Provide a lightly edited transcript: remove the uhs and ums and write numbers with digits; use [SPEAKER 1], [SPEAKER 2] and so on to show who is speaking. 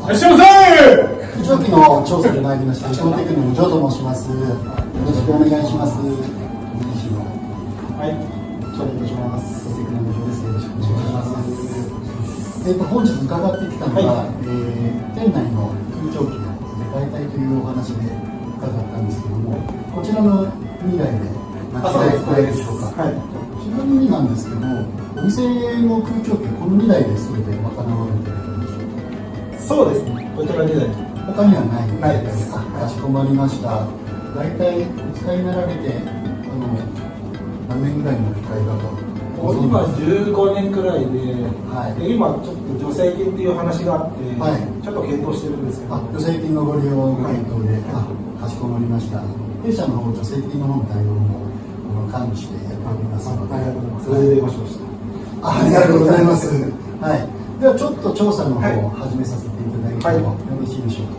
[SPEAKER 1] いらっしゃいませ。
[SPEAKER 2] 長期の調査で参りました。エアコンテクノのジョーと申します。よろしくお願いします。はい、頂戴いたします。テクノのジョーです。よろしくお願いします。本日伺ってきたのが、店内の空調機の代替というお話で伺ったんですけども、こちらの2台で間違いないでしょうか。はい。ちなみになんですけど、お店の空調機はこの2台で全て賄われているんでしょうか。
[SPEAKER 1] そうですね。こちら2台。
[SPEAKER 2] 他にはない
[SPEAKER 1] です。
[SPEAKER 2] かしこまりました。大体お使いになられて何年ぐらいの使い方？
[SPEAKER 1] 今15年くらいで、
[SPEAKER 2] はい、
[SPEAKER 1] で今ちょっと助成金っていう話があって、
[SPEAKER 2] はい、
[SPEAKER 1] ちょっと検討してるんですけど、
[SPEAKER 2] 助成金のご利用ご検討で、かしこまりました。弊社の方助成金の方の対応も管理してやっておりますので、
[SPEAKER 1] ありがとうございます。それでご承知。
[SPEAKER 2] ありがとうございます。はい。ではちょっと調査の方を始めさせていただいてもよろしいでしょうか。